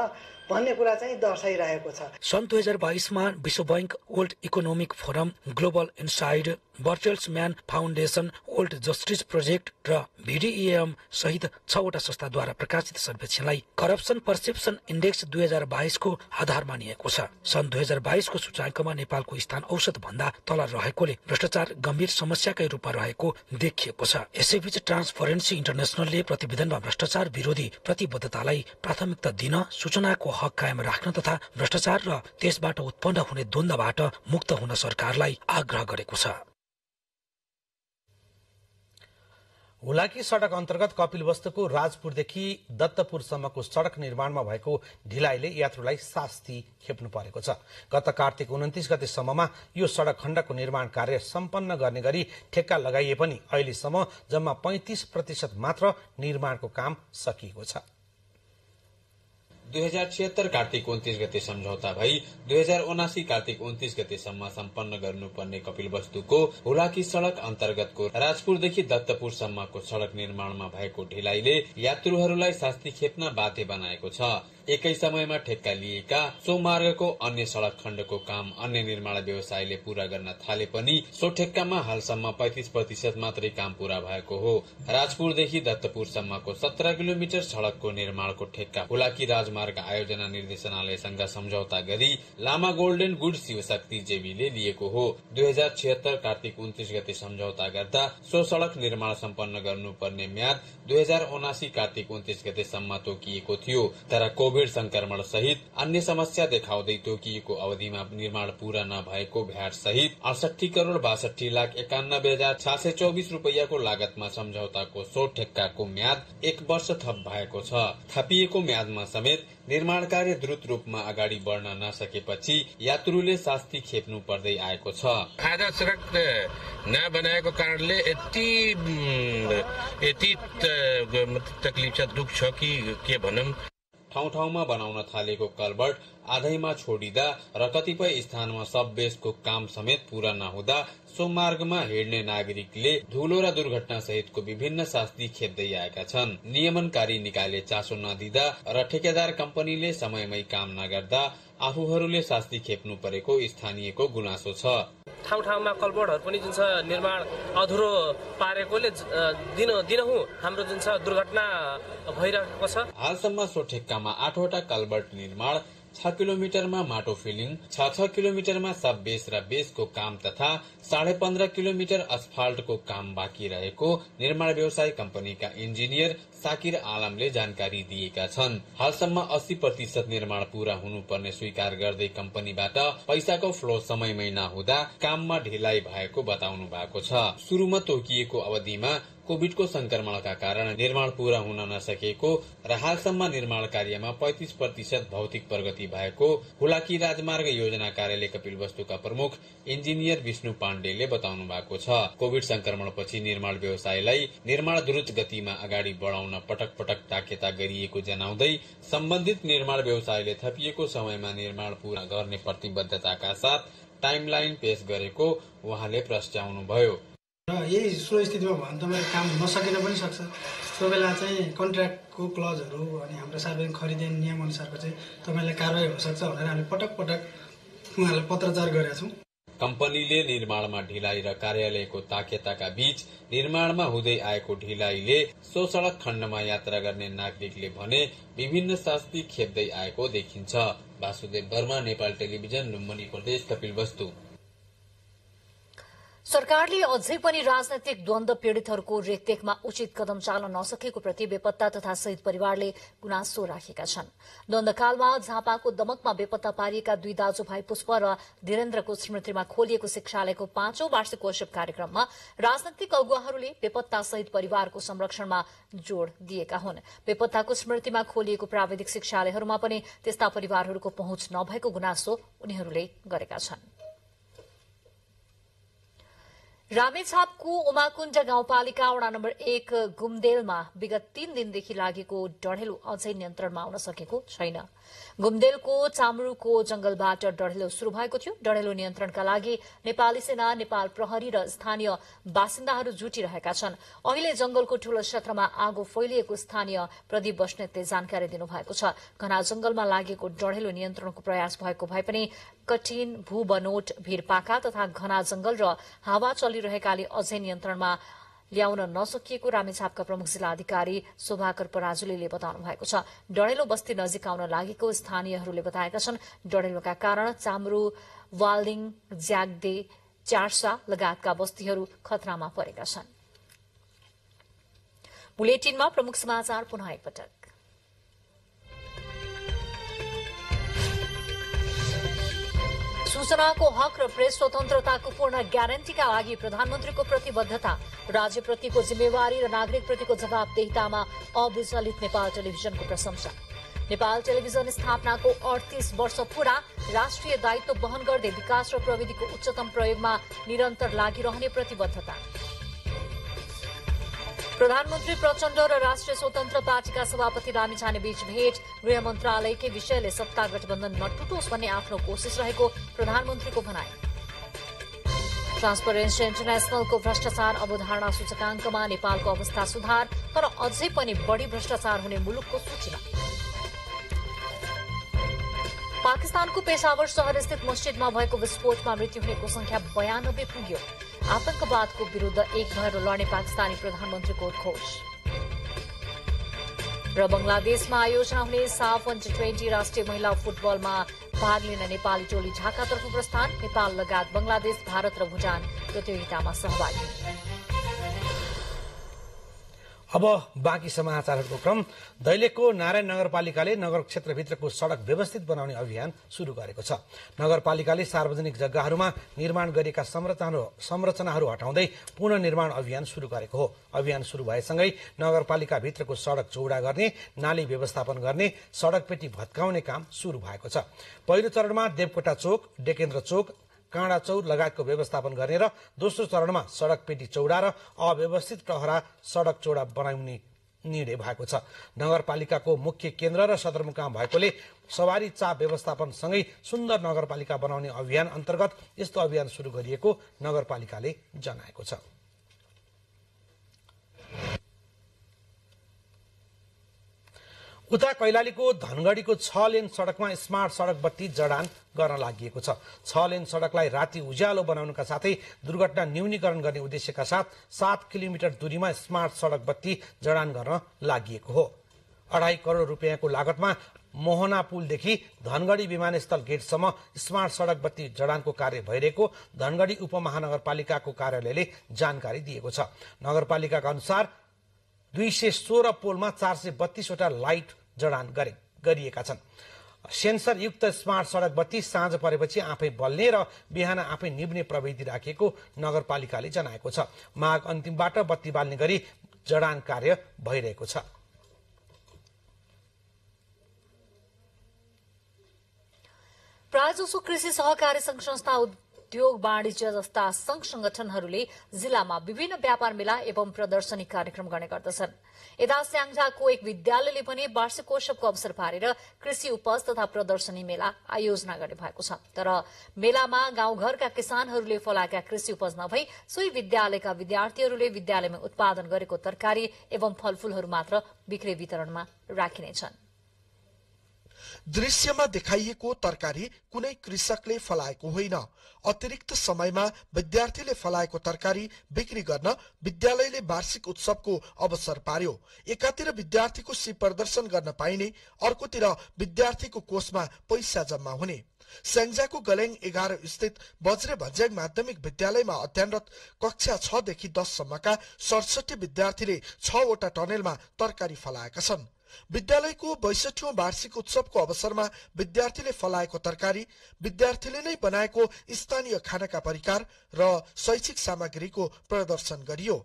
[SPEAKER 14] भन्ने कुरा चाहिँ दर्शाइरहेको छ।
[SPEAKER 13] सन् 2022मा विश्व bank, World Economic Forum, Global Inside, Bertelsmann Foundation, World Justice Project र VDEM सहित 6वटा संस्थाद्वारा प्रकाशित सर्वेक्षणलाई करप्सन पर्सेप्सन इन्डेक्स 2022 को आधार मानिएको छ। सन् 2022 को सूचाङ्कमा नेपालको स्थान औसत भन्दा तल रहेकोले भ्रष्टाचार गम्भीर समस्याकै रूपमा रहेको देखिएको छ। यसैबीच ट्रान्सपरेन्सी इन्टरनेसनलले प्रतिवेदनमा भ्रष्टाचार विरोधी प्रतिबद्धतालाई प्राथमिकता दिन, सूचनाको हक कायम राख्न तथा भ्रष्टाचार र त्यसबाट उत्पन्न हुने द्वन्द्वबाट मुक्त हुन सरकारलाई आग्रह गरेको छ।
[SPEAKER 1] हुलाकी सड़क अन्तर्गत कपिलवस्तुको राजपुरदेखि दत्तपुरसम्मको सड़क निर्माणमा भएको ढिलाइले यात्रुलाई शास्ति खेप्नु परेको छ। गत कार्तिक 29 गतेसम्ममा यो सड़क खण्डको निर्माण कार्य सम्पन्न गर्ने गरी ठेक्का लगाइए पनि अहिलेसम्म जम्मा 35% मात्र निर्माणको काम सकिएको छ।
[SPEAKER 15] 2076 कार्तिक 29 गते सम्झौता भई 2079 कार्तिक 29 गतेसम्म सम्पन्न गर्नुपर्ने कपिलवस्तुको हुलाकी सड़क अन्तर्गतको राजपुरदेखि दत्तपुरसम्मको सड़क निर्माणमा भएको ढिलाइले यात्रुहरूलाई शास्ति खेप्न बाध्य बनाएको छ। एकै समयमा ठेक्का लिएका सो मार्गको अन्य सड़क खण्डको काम अन्य निर्माण व्यवसायले पूरा गर्न थाले पनि सो ठेक्कामा हालसम्म 35% मात्रै काम पूरा भएको हो। राजपुरदेखि दत्तपुरसम्मको 17 किलोमिटर सड़कको निर्माणको ठेक्का हुलाकी राजमार्ग आयोजना निर्देशनालयसँग सम्झौता गरी लामा गोल्डन गुड्स शिवशक्ति जेबीले लिएको हो। 2076 कार्तिक 29 गते सम्झौता गर्दा सो सड़क निर्माण सम्पन्न गर्नुपर्ने म्याद 2079 कार्तिक 29 गतेसम्म तोकिएको थियो। तर कोभिड संक्रमण सहित अन्य समस्या देखाउँदै तोकिएको अवधिमा निर्माण पूरा नभएको भ्याट सहित 68 करोड़ 62 लाख 91,624 रुपैयाँको लागतमा सम्झौताको सो ठेक्काको म्याद 1 वर्ष थप भएको छ। थपिएको म्यादमा समेत निर्माण कार्य द्रुत रूपमा अगाडि बढ्न नसकेपछि यात्रुले शास्ति खेप्नु पर्दै आएको छ।
[SPEAKER 16] आधा सड़क नबनाएको कारणले यति तकलिफ छ, दुख छ कि के भनौं।
[SPEAKER 15] ठाउँ ठाउँमा बनाउन थालेको कल्भर्ट आधैमा छोडिँदा र कतिपय स्थानमा सब बेसको काम समेत पूरा नहुँदा सो मार्गमा हिँड्ने नागरिकले धुलो र दुर्घटना सहितको विभिन्न शास्ति खेप्दै आएका छन्। नियमनकारी निकायले चासो नदिँदा र ठेकेदार कम्पनीले समयमै काम नगर्दा आफूहरूले शास्ति खेप्नु परेको स्थानीयको गुनासो छ।
[SPEAKER 17] ठाउँ ठाउँमा कल्भर्टहरू पनि जुन छ निर्माण अधुरो पारेकोले दिनहुँ हाम्रो जुन छ दुर्घटना भइरहेको छ।
[SPEAKER 15] हालसम्म सो ठेक्कामा 8वटा कल्भर्ट निर्माण, 6 किलोमिटरमा माटो फिलिङ, 6 किलोमिटरमा सब बेस र बेसको काम तथा 15.5 किलोमिटर अस्फाल्टको काम बाँकी रहेको निर्माण व्यवसाय कम्पनीका इन्जिनियर साकिर आलमले जानकारी दिएका छन्। हालसम्म 80% निर्माण पूरा हुनुपर्ने स्वीकार गर्दै कम्पनीबाट पैसाको फ्लो समयमै नहुँदा काममा ढिलाइ भएको बताउनु भएको छ। सुरुमा तोकिएको अवधिमा कोभिडको संक्रमणका कारण निर्माण पूरा हुन नसकेको र हालसम्म निर्माण कार्यमा 35% भौतिक प्रगति भएको हुलाकी राजमार्ग योजना कार्यालय कपिलवस्तुका प्रमुख इन्जिनियर विष्णु पाण्डेले बताउनु भएको छ। कोभिड संक्रमणपछि निर्माण व्यवसायलाई निर्माण द्रुत गतिमा अगाडि बढाउन पटक पटक ताकेता गरिएको जनाउँदै सम्बन्धित निर्माण व्यवसायले थपिएको समयमा निर्माण पूरा गर्ने प्रतिबद्धताका साथ टाइमलाइन पेश गरेको उहाँले प्रस्ट्याउनुभयो।
[SPEAKER 18] र यही स्लो स्थितिमा भयो भने तपाईँ काम नसकिन पनि सक्छ। त्यो बेला चाहिँ कन्ट्र्याक्टको क्लजहरू अनि हाम्रो सार्वजनिक खरिद नियम अनुसारको चाहिँ तपाईँलाई कारवाही हुन सक्छ भनेर हामी पटक पटक उहाँहरूलाई पत्रचार गरेका छौँ।
[SPEAKER 15] कम्पनीले निर्माणमा ढिलाइ र कार्यालयको ताकेताका बीच निर्माणमा हुँदै आएको ढिलाइले सो सड़क खण्डमा यात्रा गर्ने नागरिकले भने विभिन्न शास्ति खेप्दै आएको देखिन्छ। वासुदेव वर्मा, नेपाल टेलिभिजन, लुम्बिनी प्रदेश, कपिलवस्तु।
[SPEAKER 2] सरकारले अझै पनि राजनैतिक द्वन्द्व पीड़ितहरूको रेखदेखमा उचित कदम चाल्न नसकेको प्रति बेपत्ता तथा शहीद परिवारले गुनासो राखेका छन्। द्वन्द्वकालमा झापाको दमकमा बेपत्ता पारिएका 2 दाजुभाइ पुष्प र धीरेन्द्रको स्मृतिमा खोलिएको शिक्षालयको 5औं वार्षिकोत्सव कार्यक्रममा राजनैतिक अगुवाहरूले बेपत्ता शहीद परिवारको संरक्षणमा जोड़ दिएका हुन्। बेपत्ताको स्मृतिमा खोलिएको प्राविधिक शिक्षालयहरूमा पनि त्यस्ता परिवारहरूको पहुँच नभएको गुनासो उनीहरूले गरेका छन्। रामेछापको उमाकुण्ड गाउँपालिका वडा नम्बर 1 गुम्देलमा विगत 3 दिनदेखि लागेको डढेलो अझै नियन्त्रणमा आउन सकेको छैन। घुमदेलको चामरुको जंगलबाट डढेलो शुरू भएको थियो। डढेलो नियन्त्रणका लागि नेपाली सेना, नेपाल प्रहरी र स्थानीय बासिन्दाहरू जुटिरहेका छन्। अहिले जंगलको ठूलो क्षेत्रमा आगो फैलिएको स्थानीय प्रदीप बस्नेतले जानकारी दिनुभएको छ। घना जंगलमा लागेको डढेलो नियन्त्रणको प्रयास भएको भए पनि कठिन भूबनोट, भिरपाका तथा घना जंगल र हावा चलिरहेकाले अझै नियन्त्रणमा ल्याउन नसकिएको रामेछापका प्रमुख जिल्ला अधिकारी शोभाकर पराजुलीले बताउनु भएको छ। डढेलो बस्ती नजिक आउन लागेको स्थानीयहरूले बताएका छन्। डढेलोका कारण चामरू, वाल्दिङ, ज्याग्दे, चार्सा लगायतका बस्तीहरू खतरामा परेका छन्। बुलेटिनमा प्रमुख समाचार पुनः एकपटक। सूचनाको हक र प्रेस स्वतन्त्रताको पूर्ण ग्यारेन्टीका लागि प्रधानमन्त्रीको प्रतिबद्धता, राज्यप्रतिको जिम्मेवारी र नागरिकप्रतिको जवाबदेहितामा अविचलित नेपाल टेलिभिजनको प्रशंसा। नेपाल टेलिभिजन स्थापनाको 38 वर्ष पूरा, राष्ट्रिय दायित्व वहन गर्दै विकास र प्रविधिको उच्चतम प्रयोगमा निरन्तर लागिरहने प्रतिबद्धता। प्रधानमन्त्री प्रचण्ड र राष्ट्रिय स्वतन्त्र पार्टीका सभापति लामिछाने बीच भेट, गृह मन्त्रालयकै विषयले सत्ता गठबन्धन नटुटोस् भन्ने आफ्नो कोशिश रहेको प्रधानमन्त्रीको भनाई। ट्रान्सपरेन्सी इन्टरनेशनलको भ्रष्टाचार अवधारणा सूचकाङ्कमा नेपालको अवस्था सुधार, तर अझै पनि बढ़ी भ्रष्टाचार हुने मुलुकको सूचीमा। पाकिस्तानको पेशावर शहरस्थित मस्जिदमा भएको विस्फोटमा मृत्यु हुनेको संख्या 92 पुग्यो। आतंकवादको विरूद्ध एक भएर लड्ने पाकिस्तानी प्रधानमन्त्रीको उद्घोष। र बंगलादेशमा आयोजना हुने साफ T20 राष्ट्रिय महिला फुटबलमा भाग लिन नेपाली टोली ढाकातर्फ प्रस्थान। नेपाल लगायत बंगलादेश, भारत र भुटान प्रतियोगितामा सहभागी।
[SPEAKER 1] अब बाँकी समाचारहरूको क्रम। दैलेखको नारायण नगरपालिकाले नगर क्षेत्रभित्रको सड़क व्यवस्थित बनाउने अभियान शुरू गरेको छ। नगरपालिकाले सार्वजनिक जग्गाहरूमा निर्माण गरिएका संरचनाहरू हटाउँदै पुनर्निर्माण अभियान शुरू गरेको हो। अभियान शुरू भएसँगै नगरपालिकाभित्रको सड़क चौडा गर्ने, नाली व्यवस्थापन गर्ने, सड़क पेटी भत्काउने काम शुरू भएको छ। पहिलो चरणमा देवकोटा चोक, डेकेन्द्र चोक, काँडा चौर लगायतको व्यवस्थापन गर्ने र दोस्रो चरणमा सड़क पेटी चौडा र अव्यवस्थित टहरा सड़क चौडा बनाउने निर्णय भएको छ। नगरपालिकाको मुख्य केन्द्र र सदरमुकाम भएकोले सवारी चाप व्यवस्थापनसँगै सुन्दर नगरपालिका बनाउने अभियान अन्तर्गत यस्तो अभियान शुरू गरिएको नगरपालिकाले जनाएको छ। उता कैलालीको धनगढ़ीको 6 लेन सड़कमा स्मार्ट सड़क बत्ती जडान गर्न लागि 6 लेन सड़कलाई राति उज्यालो बनाउनका साथै दुर्घटना न्यूनीकरण गर्ने उद्देश्यका साथ 7 किलोमिटर दूरीमा स्मार्ट सड़क बत्ती जडान गर्न लागि हो। 2.5 करोड़ रुपियाँको लागतमा मोहना पुलदेखि धनगढ़ी विमानस्थल गेटसम्म स्मार्ट सड़क बत्ती जडानको कार्य भइरहेको धनगढ़ी उपमहानगरपालिकाको कार्यालयले जानकारी दिएको छ। नगरपालिकाका अनुसार 216 पोलमा 432 वटा लाइट जडान गरिएका छन्। सेन्सर युक्त स्मार्ट सड़क बत्ती साँझ परेपछि आफै बल्ने र बिहान आफै निभ्ने प्रविधि राखिएको नगरपालिकाले जनाएको छ। माघ अन्तिमबाट बत्ती बाल्ने गरी जडान कार्य भइरहेको छ।
[SPEAKER 2] प्रायजसो कृषि सहकारी संघ संस्था, उद्योग वाणिज्य जस्ता संघ संगठनहरूले जिल्लामा विभिन्न व्यापार मेला एवं प्रदर्शनी कार्यक्रम गर्ने गर्दछन्। यता स्याङ्जाको एक विद्यालयले पनि वार्षिकोत्सवको अवसर पारेर कृषि उपज तथा प्रदर्शनी मेला आयोजना गर्ने भएको छ। तर मेलामा गाउँघरका किसानहरूले फलाएका कृषि उपज नभई सोही विद्यालयका विद्यार्थीहरूले विद्यालयमा उत्पादन गरेको तरकारी एवं फलफूलहरू मात्र बिक्री वितरणमा राखिनेछन्।
[SPEAKER 19] दृश्यमा देखाइएको तरकारी कुनै कृषकले फलाएको होइन। अतिरिक्त समयमा विद्यार्थीले फलाएको तरकारी बिक्री गर्न विद्यालयले वार्षिक उत्सवको अवसर पार्यो। एकातिर विद्यार्थीको सी प्रदर्शन गर्न पाइने, अर्कोतिर विद्यार्थीको कोषमा पैसा जम्मा हुने। स्याङ्जाको गलेङ 11 स्थित बज्रे भज्याङ माध्यमिक विद्यालयमा अध्ययनरत कक्षा 6 देखि 10 सम्मका 67 विद्यार्थीले 6 वटा टनेलमा तरकारी फलाएका छन्। विद्यालयको 62औं वार्षिक उत्सवको अवसरमा विद्यार्थीले फलाएको तरकारी, विद्यार्थीले नै बनाएको स्थानीय खानाका परिकार र शैक्षिक सामग्रीको प्रदर्शन गरियो।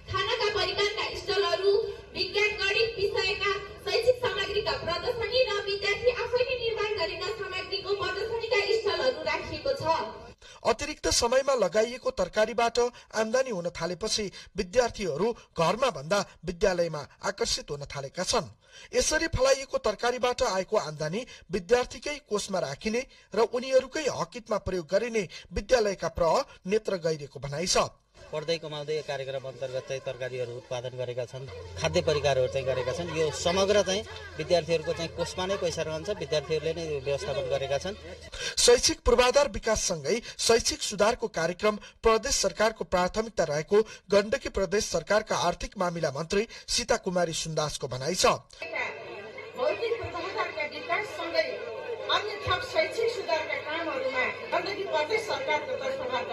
[SPEAKER 20] खानाका परिकारका स्टलहरू, विज्ञान गणित विषयका शैक्षिक सामग्रीका प्रदर्शनी र विद्यार्थी आफैले निर्माण गरेका सामग्रीको प्रदर्शनीका स्टलहरू राखिएको छ।
[SPEAKER 19] अतिरिक्त समयमा लगाइएको तरकारीबाट आमदानी हुन थालेपछि विद्यार्थीहरू घरमा भन्दा विद्यालयमा आकर्षित हुन थालेका छन्। यसरी फलाइएको तरकारीबाट आएको आमदानी विद्यार्थीकै कोषमा राखिने र उनीहरूकै हकितमा प्रयोग गरिने विद्यालयका नेत्र गइरहेको भनाइ छ।
[SPEAKER 21] पढ्दै कमाउँदै कार्यक्रम अन्तर्गत चाहिँ तरकारीहरू उत्पादन गरेका छन्, खाद्य परिकारहरू चाहिँ गरेका छन्। यो समग्र चाहिँ विद्यार्थीहरूको चाहिँ कोषमा नै पैसा रहन्छ, विद्यार्थीहरूले नै व्यवस्थापन गरेका छन्।
[SPEAKER 19] शैक्षिक पूर्वाधार विकाससँगै शैक्षिक सुधारको कार्यक्रम प्रदेश सरकारको प्राथमिकता रहेको गण्डकी प्रदेश सरकारका आर्थिक मामिला मन्त्री सीता कुमारी सुन्दासको भनाइ छ।
[SPEAKER 22] भौतिक पूर्वाधारका विकाससँगै अन्य थप शैक्षिक सुधारका कामहरूमा गण्डकी प्रदेश सरकारको तर्फबाट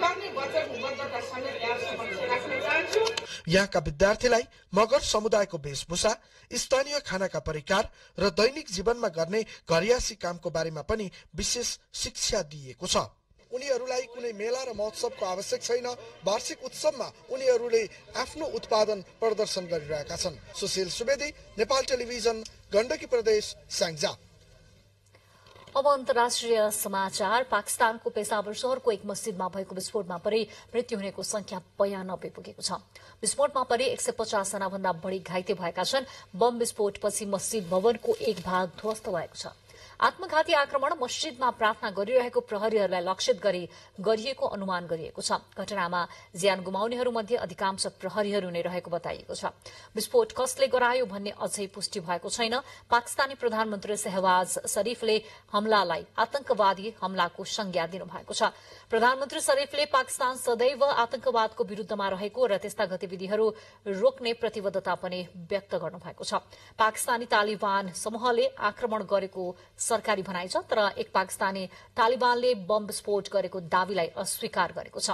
[SPEAKER 22] गर्ने वचनबद्धता समेत समक्ष राख्न चाहन्छु।
[SPEAKER 19] यहाँका विद्यार्थीलाई मगर समुदायको वेशभूषा, स्थानीय खानाका परिकार र दैनिक जीवनमा गर्ने घरियासी कामको बारेमा पनि विशेष शिक्षा दिइएको छ। उनीहरूलाई कुनै मेला र महोत्सवको आवश्यक छैन। वार्षिक उत्सवमा उनीहरूले आफ्नो उत्पादन प्रदर्शन गरिरहेका छन्। सुशील सुवेदी, नेपाल टेलिभिजन, गण्डकी प्रदेश, स्याङ्जा।
[SPEAKER 2] अब अन्तर्राष्ट्रिय समाचार। पाकिस्तानको पेशावर शहरको एक मस्जिदमा भएको विस्फोटमा परि मृत्यु हुनेको संख्या 92 पुगेको छ। विस्फोटमा परि 150 जना भन्दा बढ़ी घाइते भएका छन्। बम विस्फोटपछि मस्जिद भवनको एक भाग ध्वस्त भएको छ। आत्मघाती आक्रमण मस्जिदमा प्रार्थना गरिरहेको प्रहरीहरूलाई लक्षित गरी गरिएको अनुमान गरिएको छ। घटनामा ज्यान गुमाउनेहरू मध्ये अधिकांश प्रहरीहरू नै रहेको बताइएको छ। विस्फोट कसले गरायो भन्ने अझै पुष्टि भएको छैन। पाकिस्तानी प्रधानमन्त्री शहबाज शरीफले हमलालाई आतंकवादी हमलाको संज्ञा दिनुभएको छ। प्रधानमन्त्री शरीफले पाकिस्तान सदैव आतंकवादको विरूद्धमा रहेको र त्यस्ता गतिविधिहरू रोक्ने प्रतिबद्धता पनि व्यक्त गर्नुभएको छ। पाकिस्तानी तालिबान समूहले आक्रमण गरेको सरकारी भनाइ छ, तर एक पाकिस्तानी तालिबानले बम विस्फोट गरेको दावीलाई अस्वीकार गरेको छ।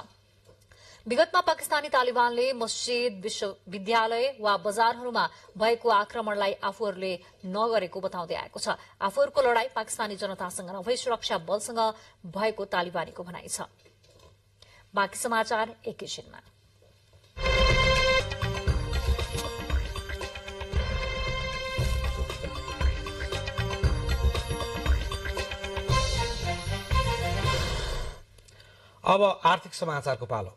[SPEAKER 2] विगतमा पाकिस्तानी तालिबानले मस्जिद, विश्वविद्यालय वा बजारहरूमा भएको आक्रमणलाई आफूहरूले नगरेको बताउँदै आएको छ। आफूहरूको लड़ाई पाकिस्तानी जनतासँग नभई सुरक्षा बलसँग भएको तालिबानीको भनाइ छ। बाँकी समाचार एकैछिनमा।
[SPEAKER 1] अब आर्थिक समाचारको पालो।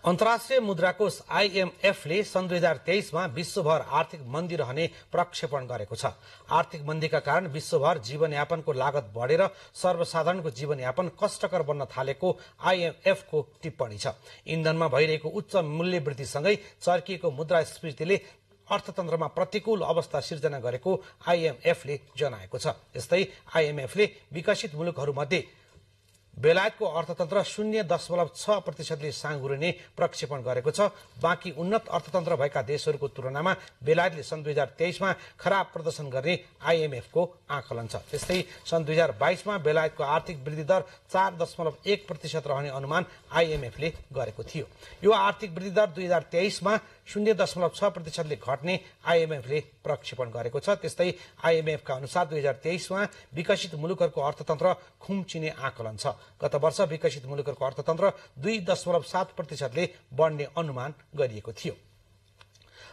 [SPEAKER 1] अन्तर्राष्ट्रिय मुद्राकोष आईएमएफले सन् 2023 मा विश्वभर आर्थिक मन्दी रहने प्रक्षेपण गरेको छ। आर्थिक मन्दीका कारण विश्वभर जीवनयापनको लागत बढेर सर्वसाधारणको जीवनयापन कष्टकर बन्न थालेको आईएमएफको टिप्पणी छ। इन्धनमा भइरहेको उच्च मूल्य वृद्धिसँगै चर्किएको मुद्रास्फीतिले अर्थतन्त्रमा प्रतिकूल अवस्था सिर्जना गरेको आईएमएफले जनाएको छ। यस्तै आईएमएफले विकसित मुलुकहरूमध्ये बेलायतको अर्थतन्त्र 0.6% साँघुरिने प्रक्षेपण गरेको छ। बाँकी उन्नत अर्थतन्त्र भएका देशहरूको तुलनामा बेलायतले सन् 2023 मा खराब प्रदर्शन गर्ने आईएमएफको आकलन छ। त्यस्तै सन् 2022 मा बेलायतको आर्थिक वृद्धि दर 4.1% रहने अनुमान आईएमएफले गरेको थियो। यो आर्थिक वृद्धि दर 2023 मा 0.6% घट्ने आईएमएफले प्रक्षेपण गरेको छ। त्यस्तै आईएमएफका अनुसार 2023 मा विकसित मुलुकहरूको अर्थतन्त्र खुम्चिने आकलन छ। गत वर्ष विकसित मुलुकहरूको अर्थतन्त्र 2.7% बढ्ने अनुमान गरिएको थियो।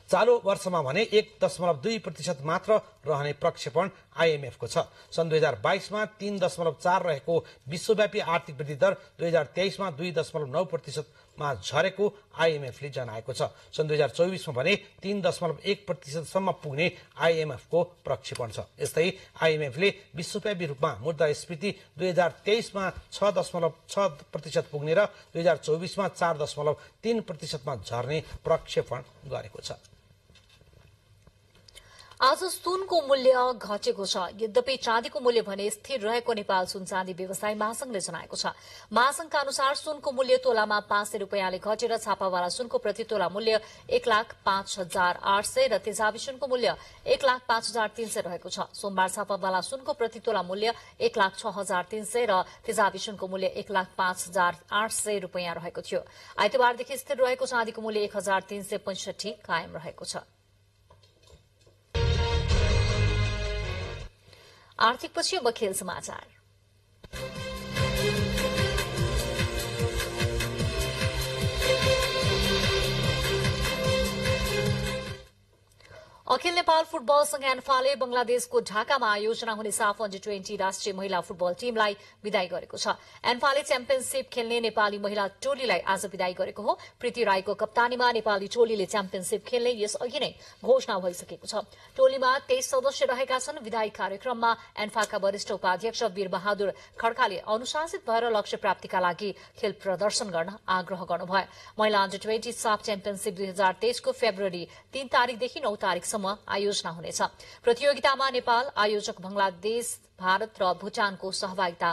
[SPEAKER 1] चालू वर्षमा भने 1.2% मात्र रहने प्रक्षेपण आईएमएफको छ। सन् 2022 मा 3.4 रहेको विश्वव्यापी आर्थिक वृद्धि दर 2023 मा 2.9% मा झरेको आईएमएफले जनाएको छ। सन् 2024 मा भने 3.1% सम्म पुग्ने आईएमएफको प्रक्षेपण छ। यस्तै आईएमएफले विश्वव्यापी रूपमा मुद्रास्फीति 2023 मा 6.6% पुग्ने र 2024 मा 4.3% मा झर्ने प्रक्षेपण गरेको छ।
[SPEAKER 2] आज सुनको मूल्य घटेको छ। यद्यपि चाँदीको मूल्य भने स्थिर रहेको नेपाल सुन चाँदी व्यवसायी महासंघले जनाएको छ। महासंघका अनुसार सुनको मूल्य तोलामा 500 रुपियाँले घटेर छापावाला सुनको प्रति तोला मूल्य 1,05,800 र तेजाबी सुनको मूल्य 1,05,300 रहेको छ। सोमबार छापावाला सुनको प्रति तोला मूल्य 1,06,300 र तेजाबी सुनको मूल्य 1,05,800 रुपियाँ रहेको थियो। आइतबारदेखि स्थिर रहेको चाँदीको मूल्य 1,365 कायम रहेको छ। आर्थिक पछि अब खेल समाचार। अखिल नेपाल फुटबल संघ एन्फाले बंगलादेशको ढाकामा आयोजना हुने साफ अन्डर-20 राष्ट्रिय महिला फुटबल टीमलाई विदाई गरेको छ। एन्फाले च्याम्पियनशिप खेल्ने नेपाली महिला टोलीलाई आज विदाई गरेको हो। प्रीति राईको कप्तानीमा नेपाली टोलीले च्याम्पियनशिप खेल्ने यसअघि नै घोषणा भइसकेको छ। टोलीमा 23 सदस्य रहेका छन्। विदाई कार्यक्रममा एन्फाका वरिष्ठ उपाध्यक्ष वीरबहादुर खड्काले अनुशासित भएर लक्ष्य प्राप्तिका लागि खेल प्रदर्शन गर्न आग्रह गर्नुभयो। महिला अन्डर-20 साफ च्याम्पियनशिप 2023 को फेब्रुअरी 3 तारिकदेखि 9 तारिक आयोजना हुनेछ। प्रतियोगितामा नेपाल, आयोजक बंगलादेश, भारत र भूटानको सहभागिता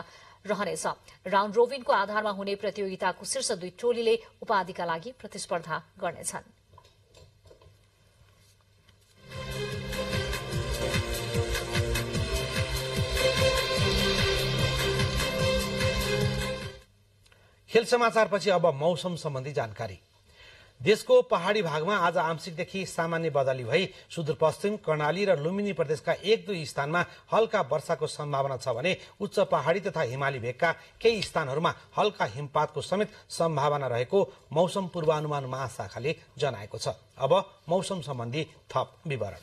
[SPEAKER 2] रहनेछ। राउण्ड रोबिनको आधारमा हुने प्रतियोगिताको शीर्ष 2 टोलीले उपाधिका लागि प्रतिस्पर्धा गर्नेछन्।
[SPEAKER 1] खेल समाचारपछि अब मौसम सम्बन्धी जानकारी। देशको पहाड़ी भागमा आज आंशिकदेखि सामान्य बदली भई सुदूरपश्चिम कर्णाली र लुम्बिनी प्रदेशका 1-2 स्थानमा हल्का वर्षाको सम्भावना छ भने उच्च पहाड़ी तथा हिमाली भेगका केही स्थानहरूमा हल्का हिमपातको समेत सम्भावना रहेको मौसम पूर्वानुमान महाशाखाले जनाएको छ। अब मौसम सम्बन्धी थप विवरण।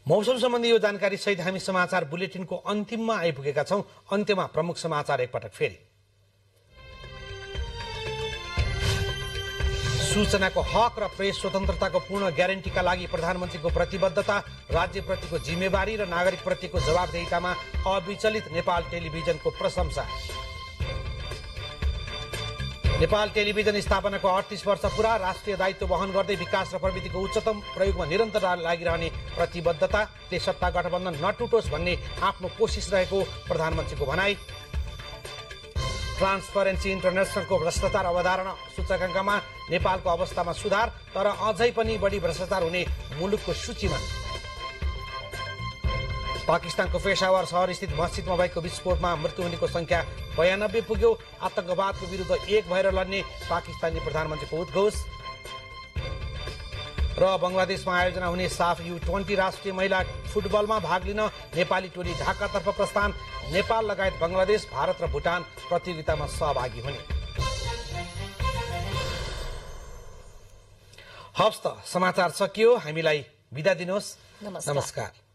[SPEAKER 1] मौसम सम्बन्धी यो जानकारी सहित हामी समाचार बुलेटिनको अन्तिममा आइपुगेका छौं। अन्त्यमा प्रमुख समाचार एकपटक फेरि। सूचनाको हक र प्रेस स्वतन्त्रताको पूर्ण ग्यारेन्टीका लागि प्रधानमन्त्रीको प्रतिबद्धता, राज्यप्रतिको जिम्मेवारी र नागरिकप्रतिको जवाबदेहितामा अविचलित नेपाल टेलिभिजनको प्रशंसा। नेपाल टेलिभिजन स्थापनाको 38 वर्ष पूरा, राष्ट्रिय दायित्व वहन गर्दै विकास र प्रविधिको उच्चतम प्रयोगमा निरन्तर लागिरहने प्रतिबद्धताले सत्ता गठबन्धन नटुटोस् भन्ने आफ्नो कोसिस रहेको प्रधानमन्त्रीको भनाई। ट्रान्सपरेन्सी इन्टरनेसनलको भ्रष्टाचार अवधारणा सूचकाङ्कमा नेपालको अवस्थामा सुधार, तर अझै पनि बढी भ्रष्टाचार हुने मुलुकको सूचीमा। पाकिस्तानको पेशावर शहर स्थित मस्जिदमा भएको विस्फोटमा मृत्यु हुनेको संख्या 92 पुग्यो। आतंकवादको विरुद्ध एक भएर लड्ने पाकिस्तानी प्रधानमन्त्रीको उद्घोष। र बंगलादेशमा आयोजना हुने साफ U20 राष्ट्रिय महिला फुटबलमा भाग लिन नेपाली टोली ढाकातर्फ प्रस्थान। नेपाल लगायत बंगलादेश, भारत र भूटान प्रतियोगितामा सहभागी हुने। हवस् त, समाचार सकियो। हामीलाई बिदा दिनुहोस्। नमस्कार।